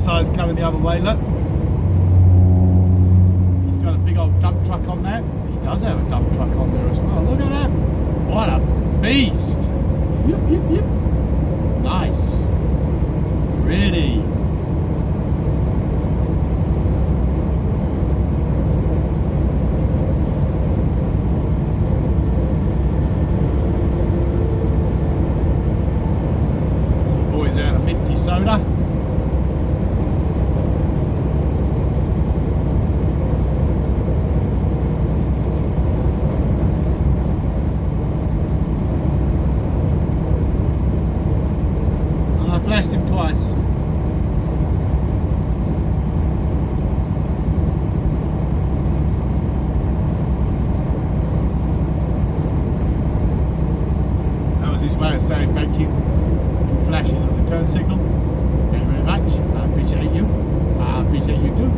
side's coming the other way, look. He's got a big old dump truck on there. He does have a dump truck on there as well. Look at that. What a beast. Yep, yep, yep. Nice. Pretty. Some boys out of minty soda. Flashed him twice. That was his way of saying thank you. Flashes of the turn signal. Thank you very much. I appreciate you. I appreciate you too.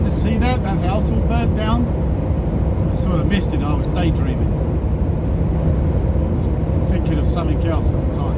See that house all burnt down? I sort of missed it. I was daydreaming. I was thinking of something else at the time.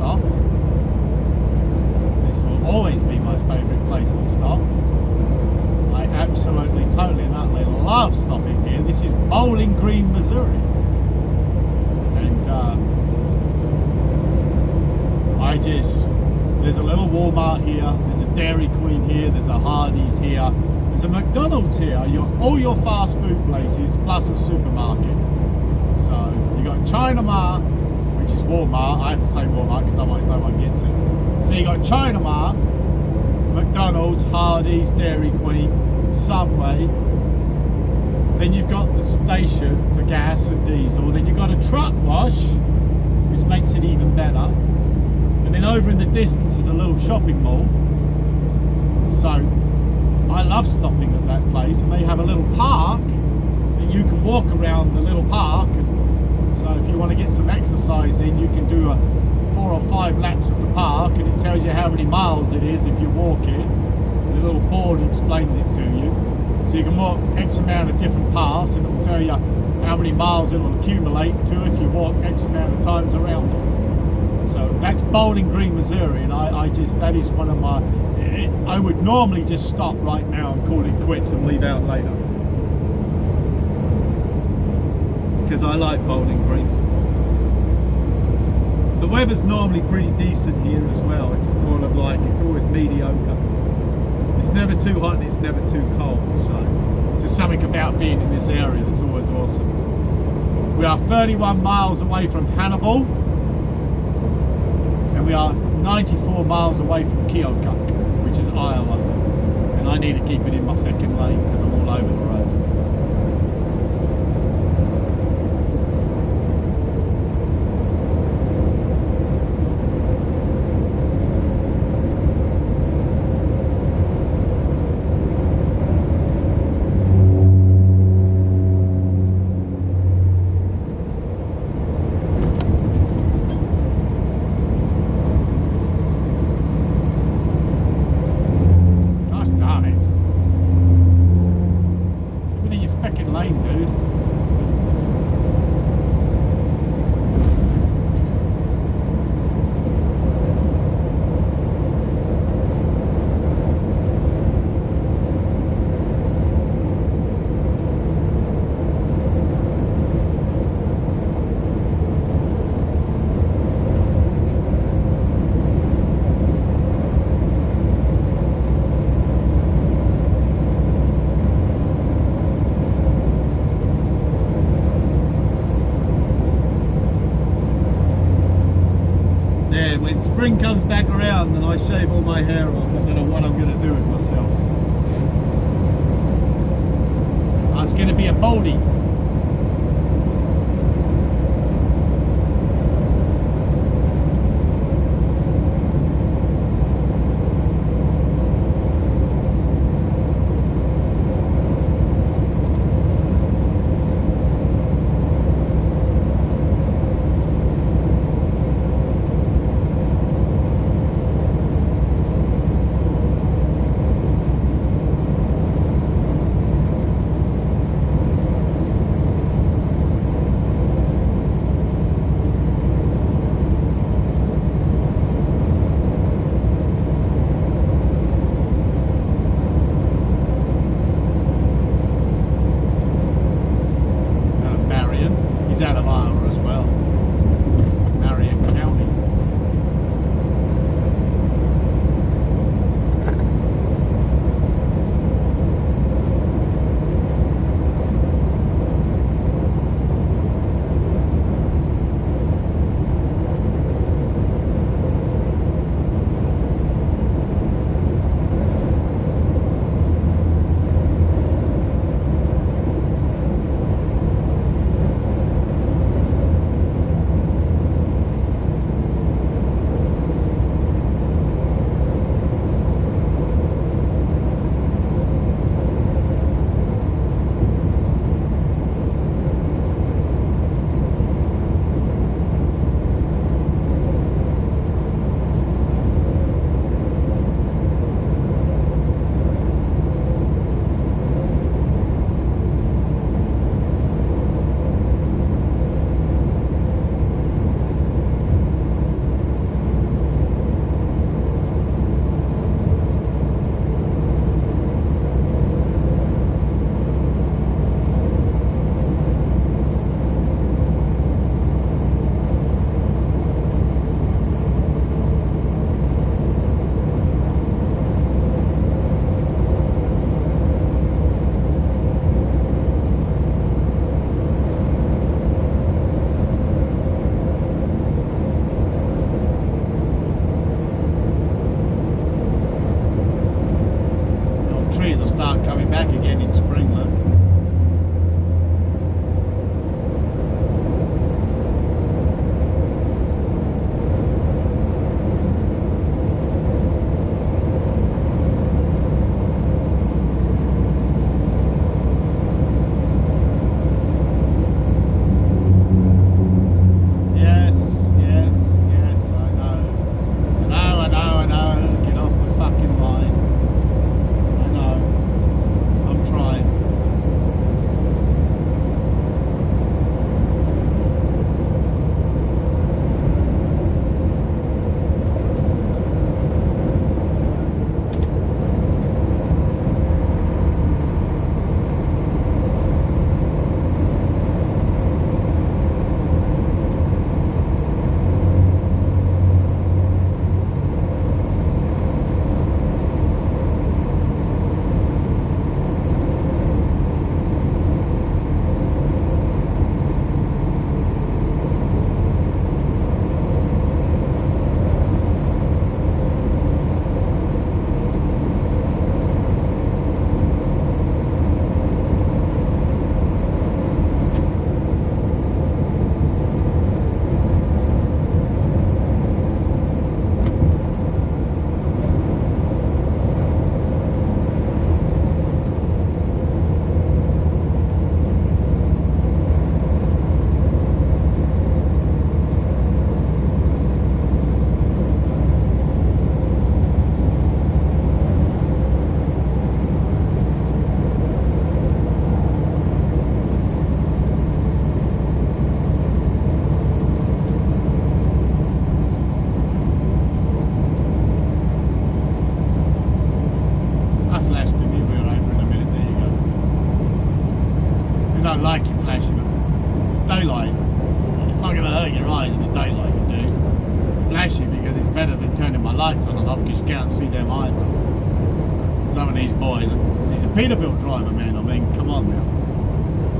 stop. This will always be my favourite place to stop. I absolutely, totally and utterly love stopping here. This is Bowling Green, Missouri. And there's a little Walmart here, there's a Dairy Queen here, there's a Hardee's here, there's a McDonald's here, all your fast food places, plus a supermarket. So you got China Mart, which is Walmart. I have to say Walmart because otherwise no one gets it. So you got China Mart, McDonald's, Hardee's, Dairy Queen, Subway. Then you've got the station for gas and diesel. Then you've got a truck wash, which makes it even better. And then over in the distance is a little shopping mall. So I love stopping at that place, and they have a little park and you can walk around the little park. And so if you want to get some exercise in, you can do 4 or 5 laps of the park, and it tells you how many miles it is if you walk it. And a little board explains it to you. So you can walk X amount of different paths, and it will tell you how many miles it will accumulate to if you walk X amount of times around it. So that's Bowling Green, Missouri, and that is one of my, I would normally just stop right now and call it quits and leave out later. Because I like Bowling Green. The weather's normally pretty decent here as well. It's sort of like, it's always mediocre. It's never too hot and it's never too cold, so just something about being in this area that's always awesome. We are 31 miles away from Hannibal, and we are 94 miles away from Keokuk, which is Iowa, and I need to keep it in my fucking lane because I'm all over the road. When spring comes back around and I shave all my hair off, I don't know what I'm going to do with myself. It's going to be a baldy. like you flashing them. It's daylight. It's not going to hurt your eyes in the daylight, you do. Flashing because it's better than turning my lights on and off because you can't see them either. Some of these boys, he's a Peterbilt driver, man. I mean, come on now.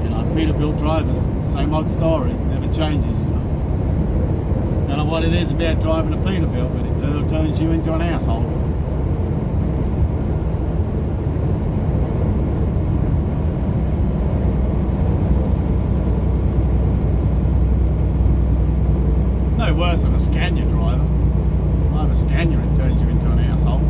You know, Peterbilt drivers, same old story, never changes. You know. Don't know what it is about driving a Peterbilt, but it turns you into an asshole. No worse than a Scania driver. I have a Scania, it turns you into an asshole.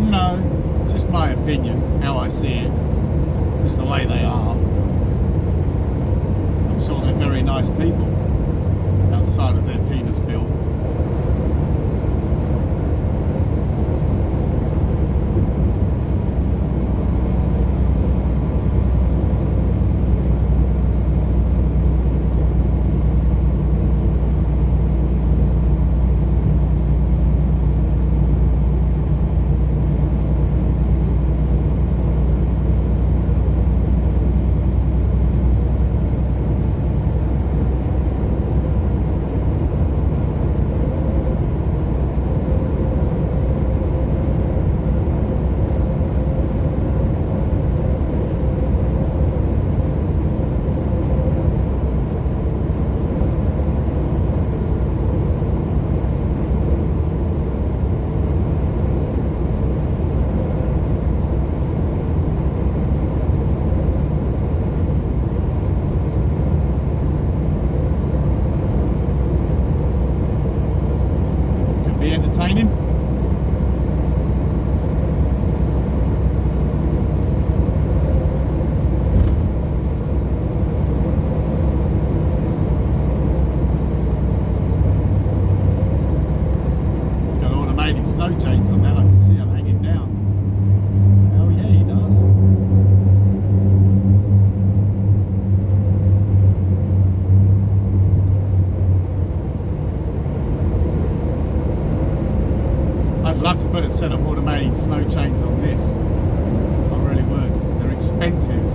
No, it's just my opinion, how I see it. It's the way they are. I'm sure they're very nice people outside of their penis build. Entertaining. It's got automated snow chains on that. I can see I'm hanging down. Hell yeah, he does. I'd love to put a set of automated snow chains on this. I really would. They're expensive.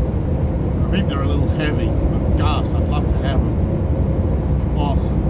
I think they're a little heavy, but gosh, I'd love to have them. Awesome.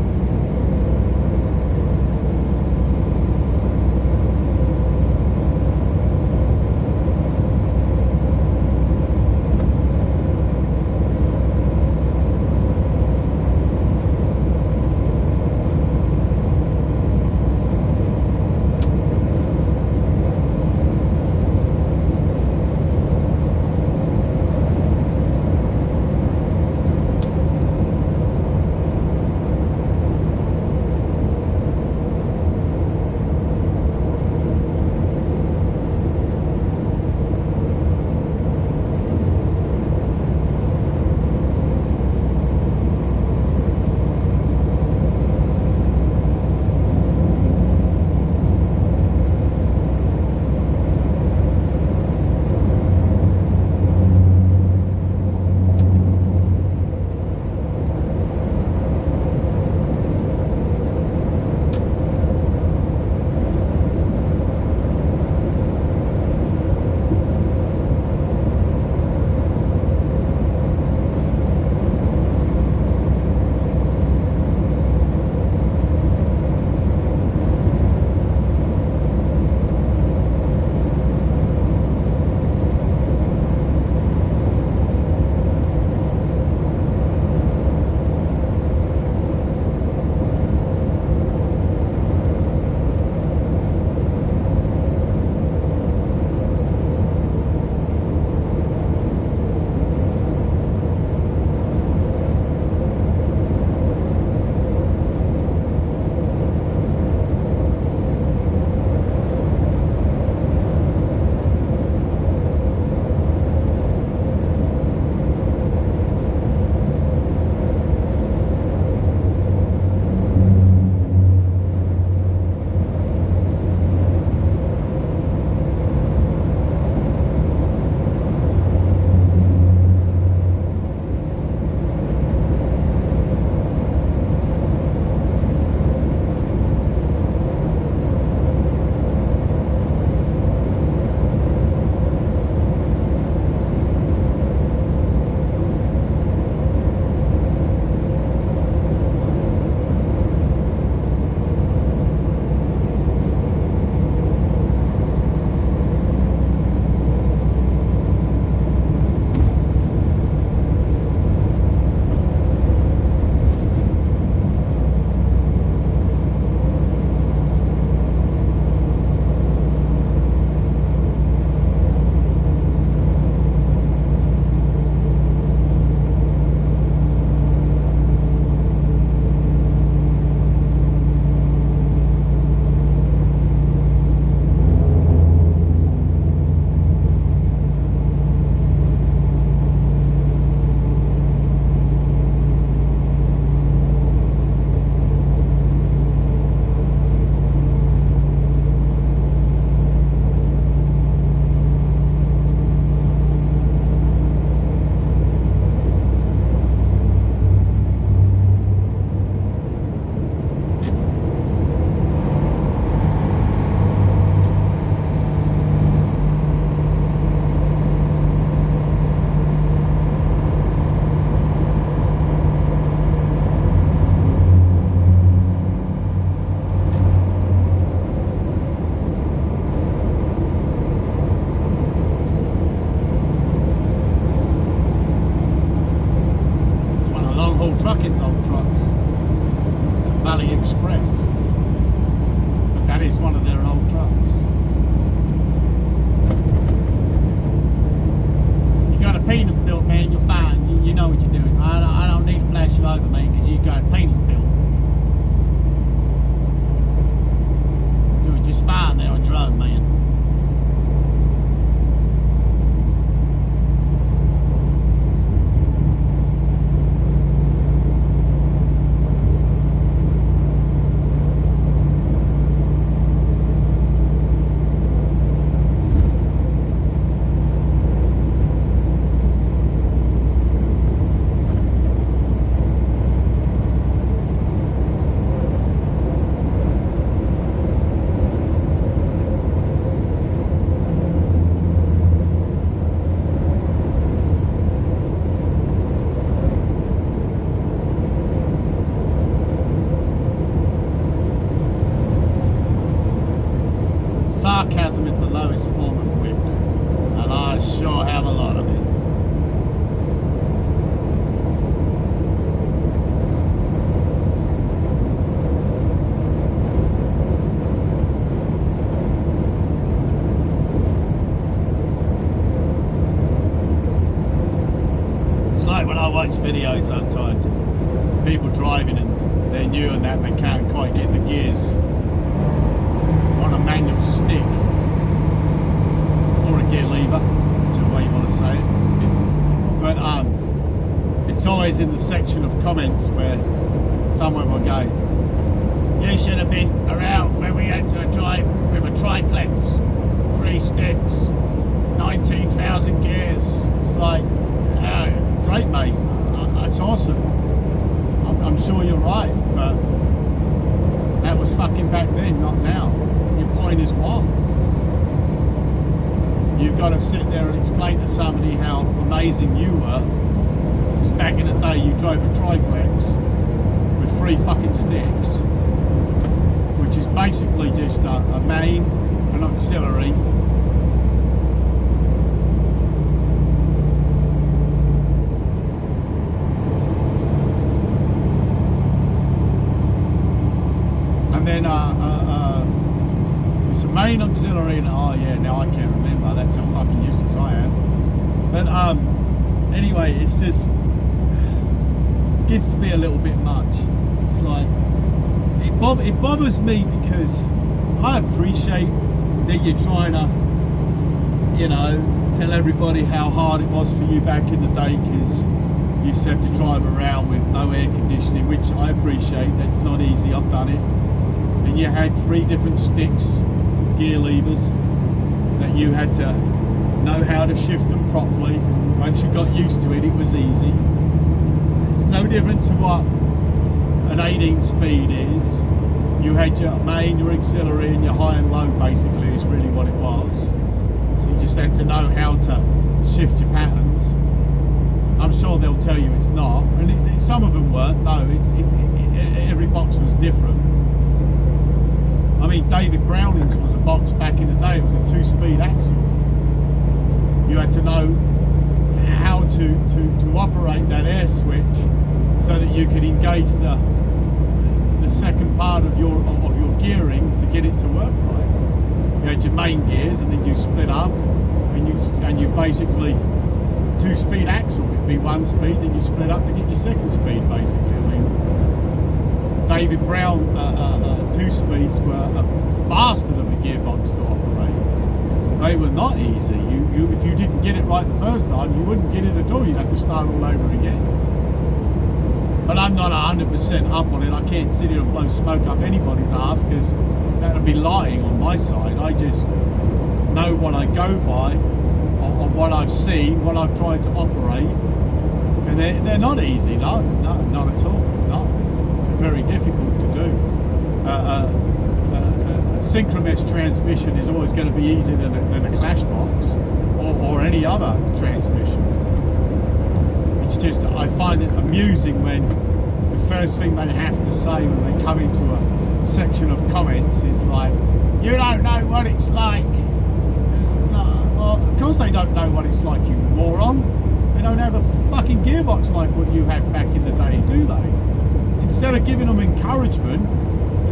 Trucking's old trucks. It's a Valley Express. But that is one of their old trucks. You got a penis built, man, you're fine. You know what you're doing. I don't need to flash you over, mate, because you got a penis built. You're doing just fine there on your own, man. Sarcasm is the lowest form of wit, and I sure have a lot of it. It's like when I watch videos sometimes, people driving and they're new and that they can't quite get the gears on a manual stick or a gear lever, whichever way you want to say it. But it's always in the section of comments where someone will go, "You should have been around when we had to drive with a triplex, 3 sticks, 19,000 gears." It's like, great, mate, that's awesome. I'm sure you're right, but that was fucking back then, not now. Your point is wrong. You've got to sit there and explain to somebody how amazing you were, because back in the day you drove a triplex with 3 fucking sticks, which is basically just a main, an auxiliary, and then it's a main auxiliary, and oh yeah, now I can't remember. That's how fucking useless I am. But anyway, it's just gets to be a little bit much. It's like it bothers me because I appreciate that you're trying to, you know, tell everybody how hard it was for you back in the day, because you used to have to drive around with no air conditioning, which I appreciate. That's not easy. I've done it. And you had 3 different sticks, gear levers, that you had to know how to shift them properly. Once you got used to it, it was easy. It's no different to what an 18 speed is. You had your main, your auxiliary, and your high and low, basically, is really what it was. So you just had to know how to shift your patterns. I'm sure they'll tell you it's not, and some of them weren't. No, every box was different. I mean, David Browning's was a box back in the day. It was a 2-speed axle. You had to know how to operate that air switch so that you could engage the second part of your gearing to get it to work right. You had your main gears, and then you split up, and you basically 2-speed axle. It'd be 1 speed, then you split up to get your 2nd speed, basically. I mean, David Brown 2 speeds were a bastard of a gearbox to operate. They were not easy. If you didn't get it right the first time, you wouldn't get it at all. You'd have to start all over again. But I'm not 100% up on it. I can't sit here and blow smoke up anybody's ass, because that would be lying on my side. I just know what I go by, on what I've seen, what I've tried to operate, and they're not easy. No, not at all. No, very difficult to do. A synchromesh transmission is always going to be easier than a clash box or any other transmission. It's just, I find it amusing when the first thing they have to say when they come into a section of comments is like, "You don't know what it's like." No, well, of course they don't know what it's like, you moron. They don't have a fucking gearbox like what you had back in the day, do they? Instead of giving them encouragement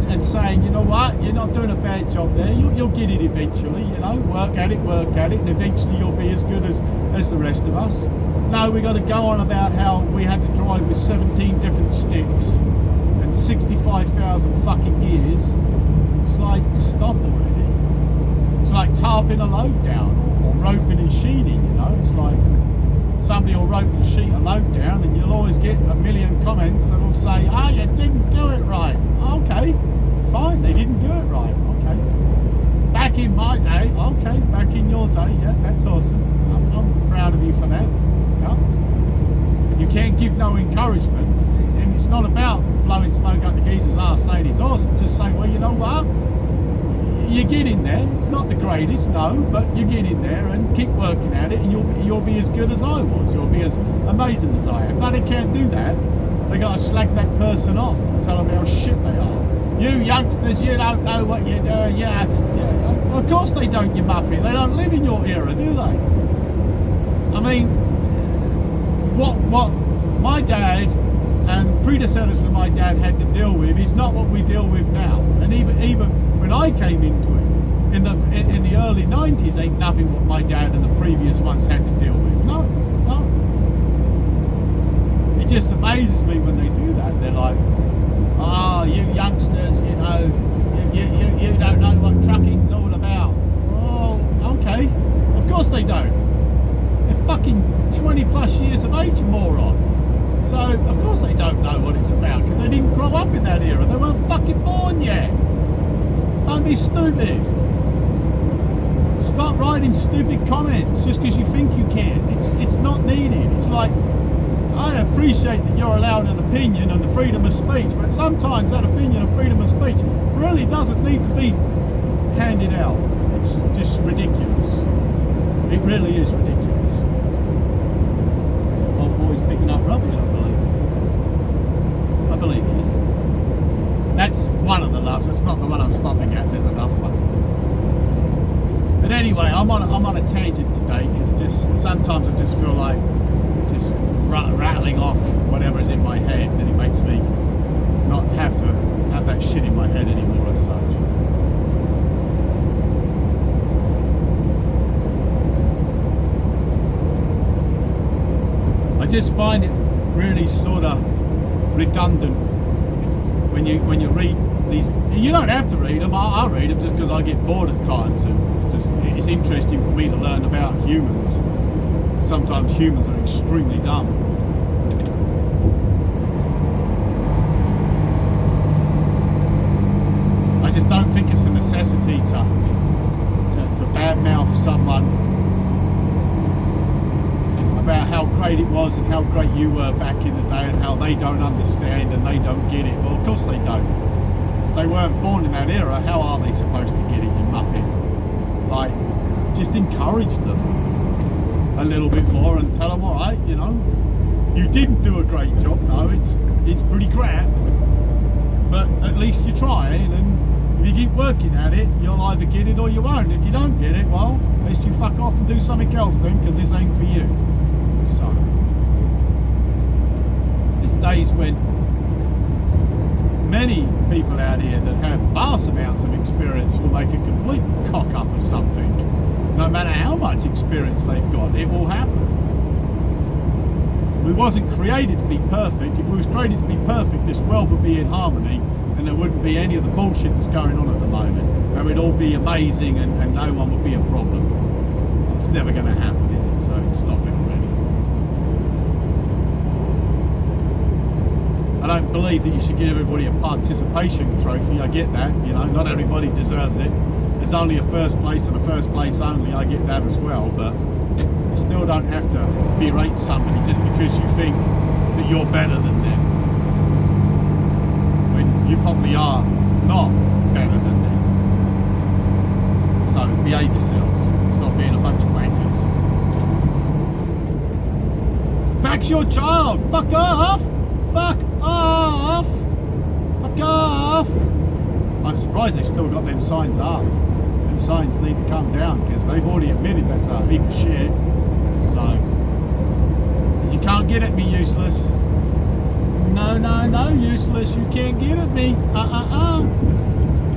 and saying, you know what, you're not doing a bad job there, you'll get it eventually, you know, work at it, and eventually you'll be as good as the rest of us. No, we got to go on about how we had to drive with 17 different sticks and 65,000 fucking gears. It's like, stop already. It's like tarping a load down or roping and sheeting, you know. It's like somebody will rope and sheet a load down and you'll always get a million comments that'll say, oh, you didn't do it right. Okay, fine, they didn't do it right. Okay. Back in my day, okay, back in your day, yeah, that's awesome. I'm proud of you for that. Yeah. You can't give no encouragement, and it's not about blowing smoke up the geezer's arse saying it's awesome. Just say, well, you know what? You get in there. It's not the greatest, no, but you get in there and keep working at it, and you'll be as good as I was. You'll be as amazing as I am. No, they can't do that. They got to slag that person off and tell them how shit they are. You youngsters, you don't know what you're doing. Yeah. Well, of course they don't, you muppet. They don't live in your era, do they? I mean, what my dad and predecessors of my dad had to deal with is not what we deal with now. And even when I came into it in the early 90s, ain't nothing what my dad and the previous ones had to deal with. No. It just amazes me when they do that. They're like, oh, you youngsters, you know, you don't know what trucking's all about. Oh, okay. Of course they don't. They're fucking 20 plus years of age, moron. So, of course they don't know what it's about, because they didn't grow up in that era. They weren't fucking born yet. Don't be stupid. Stop writing stupid comments just because you think you can. It's not needed. It's like, I appreciate that you're allowed an opinion and the freedom of speech, but sometimes that opinion and freedom of speech really doesn't need to be handed out. It's just ridiculous. It really is ridiculous. Old boy's picking up rubbish, I believe he is. That's one of the loves. That's not the one I'm stopping at. There's another one. But anyway, I'm on a tangent today, because just sometimes I just feel like just rattling off whatever's in my head, and it makes me not have to have that shit in my head anymore as such. I just find it really sort of redundant when you read these. You don't have to read them. I read them just because I get bored at times, and it's interesting for me to learn about humans. Sometimes humans are extremely dumb. I just don't think it's a necessity to badmouth someone about how great it was and how great you were back in the day, and how they don't understand and they don't get it. Well, of course they don't. If they weren't born in that era, how are they supposed to get it, you muppet? Like, just encourage them a little bit more and tell them, all right, you know, you didn't do a great job. No, it's pretty crap, but at least you're trying, and if you keep working at it, you'll either get it or you won't. If you don't get it, well, at least you fuck off and do something else then, because this ain't for you. So there's days when many people out here that have vast amounts of experience will make a complete cock up of something. No matter how much experience they've got, it will happen. We wasn't created to be perfect. If we was created to be perfect, this world would be in harmony, and there wouldn't be any of the bullshit that's going on at the moment. And we'd all be amazing, and no one would be a problem. It's never going to happen, is it? So stop it already. I don't believe that you should give everybody a participation trophy. I get that, you know, not everybody deserves it. There's only a first place and a first place only. I get that as well, but you still don't have to berate somebody just because you think that you're better than them, when you probably are not better than them. So behave yourselves. Stop being a bunch of wankers. Fax your child. Fuck off. Fuck off. Fuck off. I'm surprised they've still got them signs up. Them signs need to come down, because they've already admitted that's a heap of shit. So you can't get at me, useless. No, no, no, useless. You can't get at me.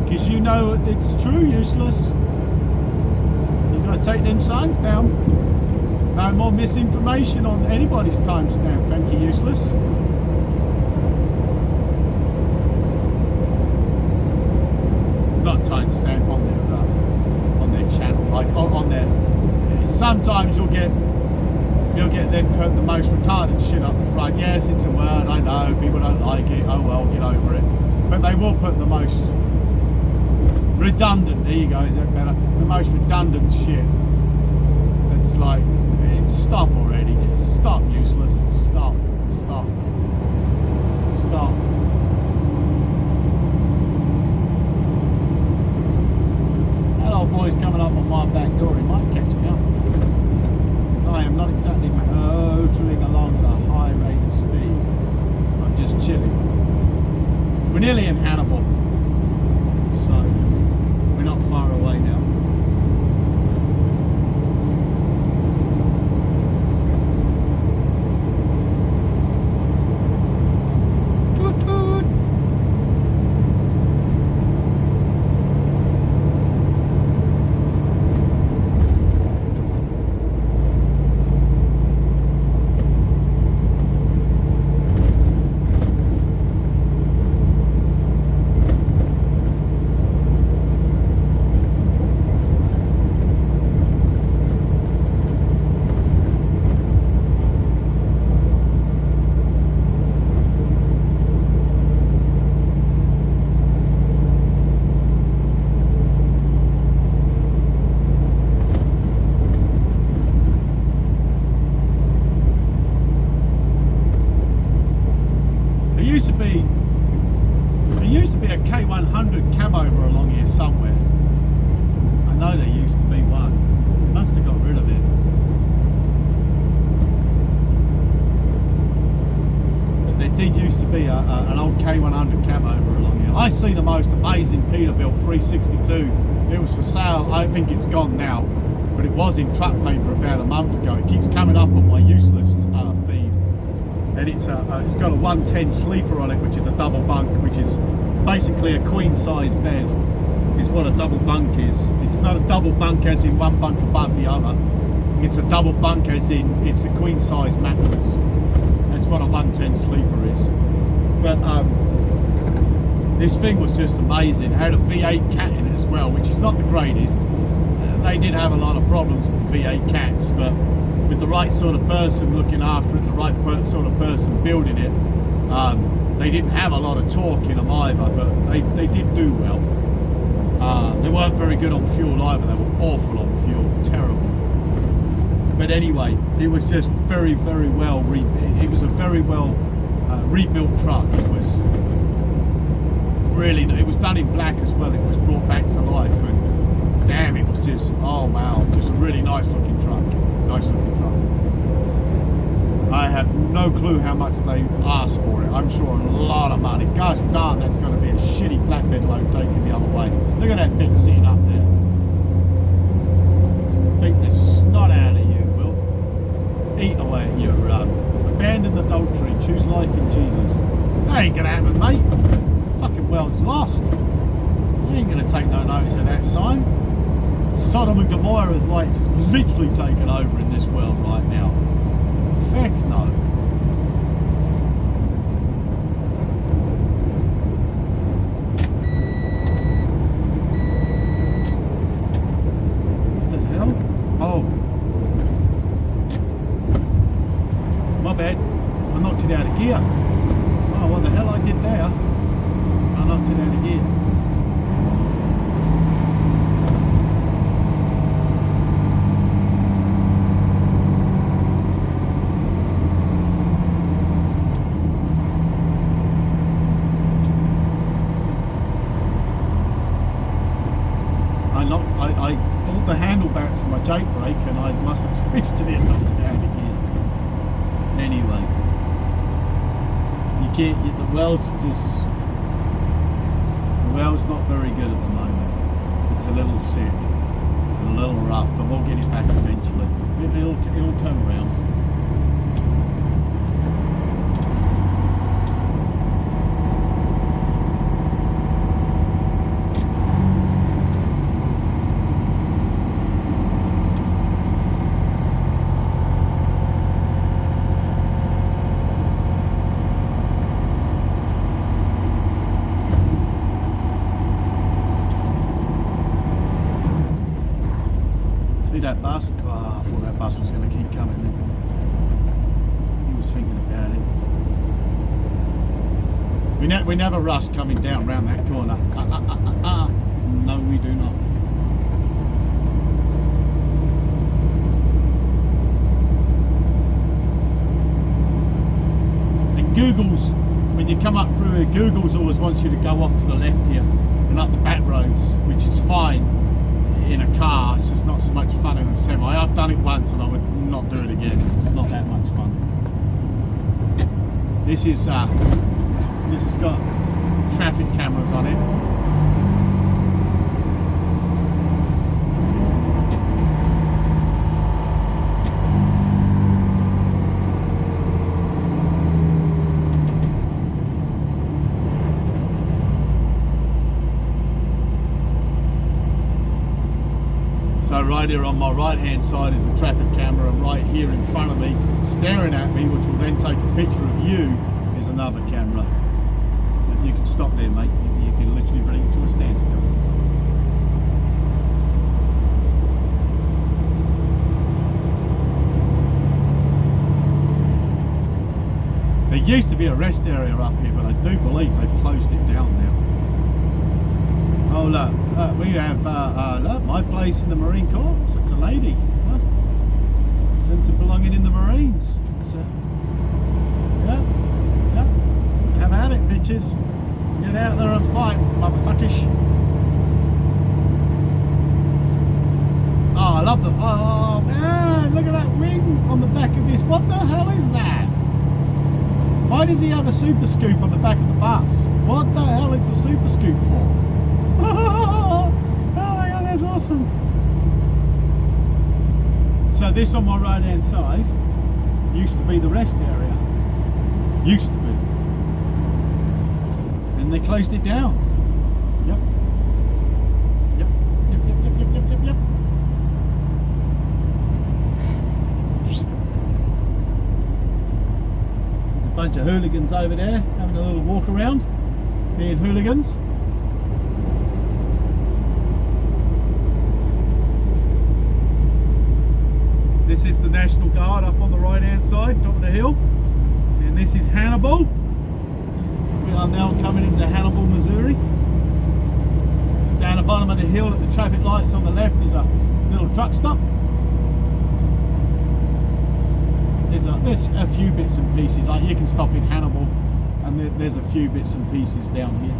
Because you know it's true, useless. You gotta take them signs down. No more misinformation on anybody's timestamp. Thank you, useless. Not timestamp on their channel, like on their. Sometimes you'll get them put the most retarded shit up the front. Yes, it's a word, I know, people don't like it, oh well, get over it. But they will put the most redundant, there you go, is that better? The most redundant shit. It's like, stop already, just stop, useless, stop. That old boy's coming up on my back door, he might catch me up. I am not exactly motoring along at a high rate of speed. I'm just chilling. We're nearly in Hannibal, so we're not far away now. Toot toot. There used to be a K100 cab over along here somewhere. I know there used to be one. Must have got rid of it. But there did used to be an old K100 cab over along here. I see the most amazing Peterbilt 362. It was for sale. I think it's gone now, but it was in truck paper about a month ago. It keeps coming up on my useless feed. And it's got a 110 sleeper on it, which is a double bunk, which is basically a queen size bed, is what a double bunk is. It's not a double bunk as in one bunk above the other. It's a double bunk as in it's a queen size mattress. That's what a 110 sleeper is. But this thing was just amazing. It had a V8 cat in it as well, which is not the greatest. They did have a lot of problems with the V8 cats, but with the right sort of person looking after it, the right sort of person building it, they didn't have a lot of torque in them either, but they did do well. They weren't very good on fuel either. They were awful on fuel, terrible. But anyway, it was just very, very well it was a very well rebuilt truck. It was really, it was done in black as well. It was brought back to life, and damn, it was just, oh wow, just a really nice looking truck. Nice looking truck. I have no clue how much they asked for it. I'm sure a lot of money. Gosh darn, that's going to be a shitty flatbed load taken the other way. Look at that big sitting up there. Beat the snot out of you, Will. Eat away at your abandoned adultery. Choose life in Jesus. That ain't going to happen, mate. The fucking world's lost. You ain't going to take no notice of that sign. Sodom and Gomorrah's like literally taken over in this world right now. Heck no. What the hell? Oh. My bad. I knocked it out of gear. Oh, what the hell I did there? I knocked it out of gear. I pulled the handle back from my jake brake and I must have twisted it and knocked it out again. Anyway, you can't get the weld's not very good at the moment. It's a little sick and a little rough, but we'll get it back eventually. It'll turn around. we never rush coming down round that corner. No, we do not. And Google's, when you come up through here, Google's always wants you to go off to the left here and up the back roads, which is fine in a car. It's just not so much fun in a semi. I've done it once and I would not do it again. It's not that much fun. This has got traffic cameras on it. So right here on my right hand side is the traffic camera, and right here in front of me, staring at me, which will then take a picture of you, is another camera. And you can stop there, mate. You can literally bring it to a standstill. There used to be a rest area up here, but I do believe they've closed it down now. Oh look, we have look, my place in the Marine Corps. So it's a lady. Huh? Sense of belonging in the Marines. So, yeah. Have at it, bitches. Get out there and fight, motherfuckers. Oh, I love the. Oh man, look at that wing on the back of this. What the hell is that? Why does he have a super scoop on the back of the bus? What the hell is the super scoop for? Oh my god, that's awesome. So this on my right hand side used to be the rest area. Used to be. And they closed it down. Yep. There's a bunch of hooligans over there having a little walk around, being hooligans. This is the National Guard up on the right hand side, top of the hill. And this is Hannibal. We are now coming into Hannibal, Missouri. Down the bottom of the hill at the traffic lights on the left is a little truck stop. There's a few bits and pieces, like you can stop in Hannibal, and there's a few bits and pieces down here.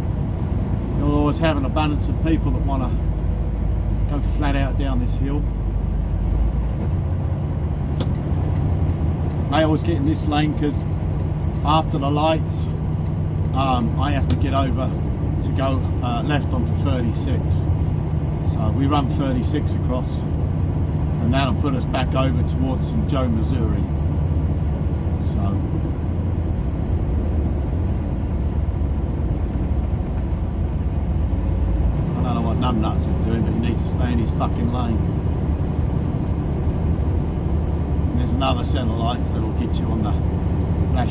You'll always have an abundance of people that want to go flat out down this hill. I always get in this lane because after the lights I have to get over to go left onto 36. So we run 36 across, and that'll put us back over towards St. Joe, Missouri. So I don't know what numbnuts is doing, but he needs to stay in his fucking lane. There's another set of lights that'll get you on the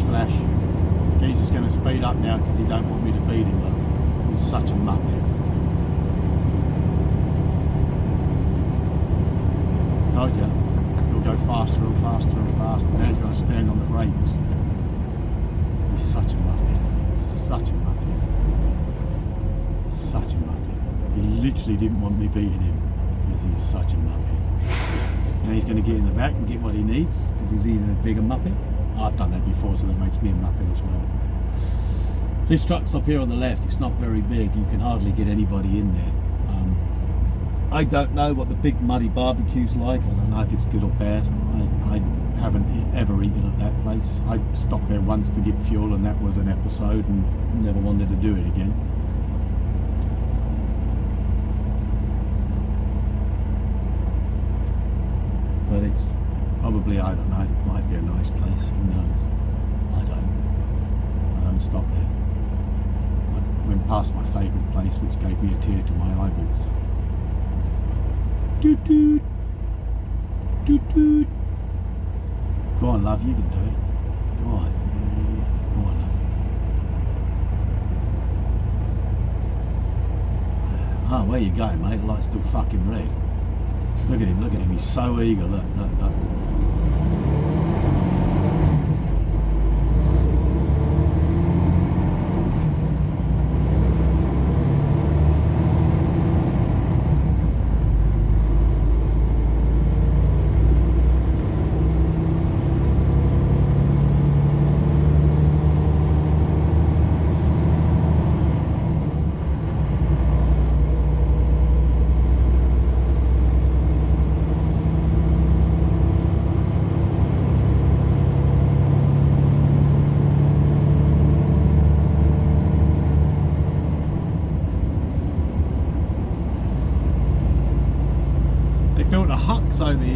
flash. He's just going to speed up now because he don't want me to beat him. Look, he's such a muppet. Told you, he'll go faster and faster and faster. Now he's got to stand on the brakes. He's such a muppet. Such a muppet. Such a muppet. He literally didn't want me beating him because he's such a muppet. Now he's going to get in the back and get what he needs because he's even a bigger muppet. I've done that before, so that makes me a muppet as well. This truck stop here on the left, it's not very big. You can hardly get anybody in there. I don't know what the big muddy barbecue's like. I don't know if it's good or bad. I haven't ever eaten at that place. I stopped there once to get fuel, and that was an episode, and never wanted to do it again. But it's probably, I don't know, it might be a nice place, who knows. I don't stop there. I went past my favourite place, which gave me a tear to my eyeballs. Doot doot, doot doot. Go on, love, you can do it. Go on, yeah. Go on, love. Oh, where you going, mate? The light's still fucking red. Look at him, he's so eager, look.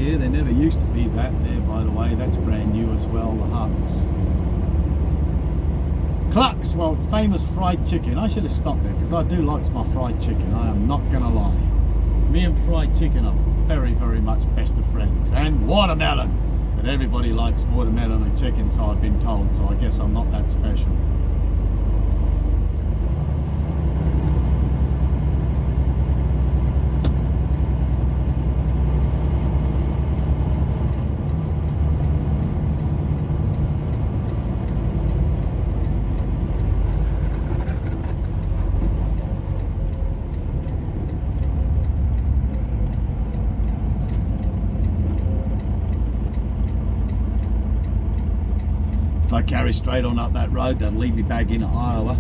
here. There never used to be that there, by the way. That's brand new as well, the Hucks. Clucks, well, famous fried chicken. I should have stopped there because I do like my fried chicken. I am not going to lie. Me and fried chicken are very, very much best of friends. And watermelon. But everybody likes watermelon and chicken, so I've been told. So I guess I'm not that special. If I carry straight on up that road, that'll lead me back into Iowa.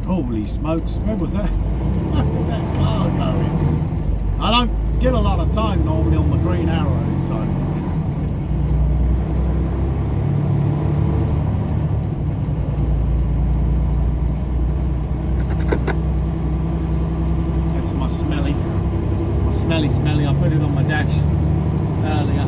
Holy smokes, where was that? Where was that car going? I don't get a lot of time normally on the green arrows, so... Smelly. I put it on my dash earlier.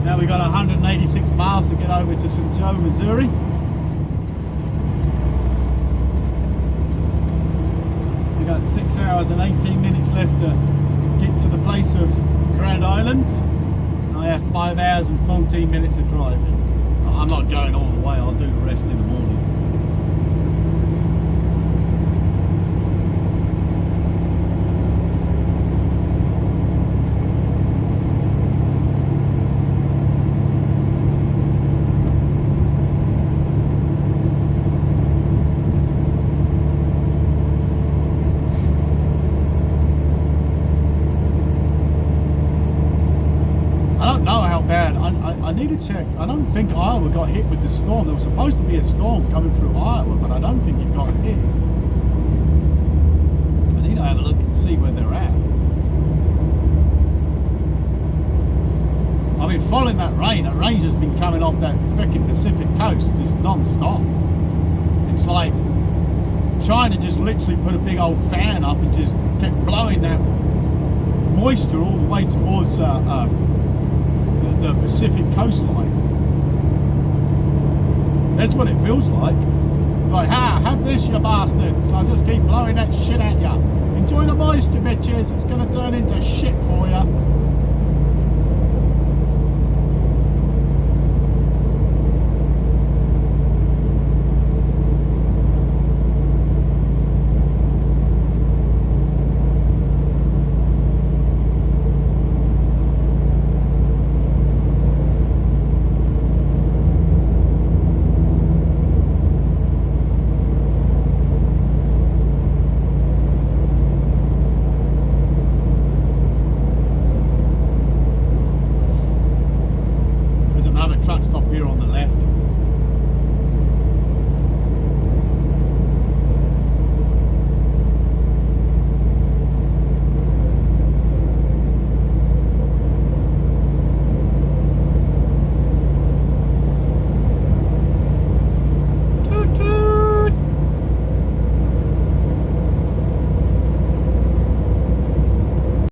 Now we got 186 miles to get over to St. Joe, Missouri. We got 6 hours and 18 minutes left to get to the place of Grand Islands. I have 5 hours and 14 minutes of driving. I'm not going all the way, I'll do the rest in the morning. I need to check. I don't think Iowa got hit with the storm. There was supposed to be a storm coming through Iowa, but I don't think it got hit. I need to have a look and see where they're at. I've been following that rain. That rain's just been coming off that frickin' Pacific coast, just non-stop. It's like China just literally put a big old fan up and just kept blowing that moisture all the way towards the Pacific coastline. That's what it feels like. Like, have this, you bastards. I'll just keep blowing that shit at you. Enjoy the moisture, bitches. It's going to turn into shit for you.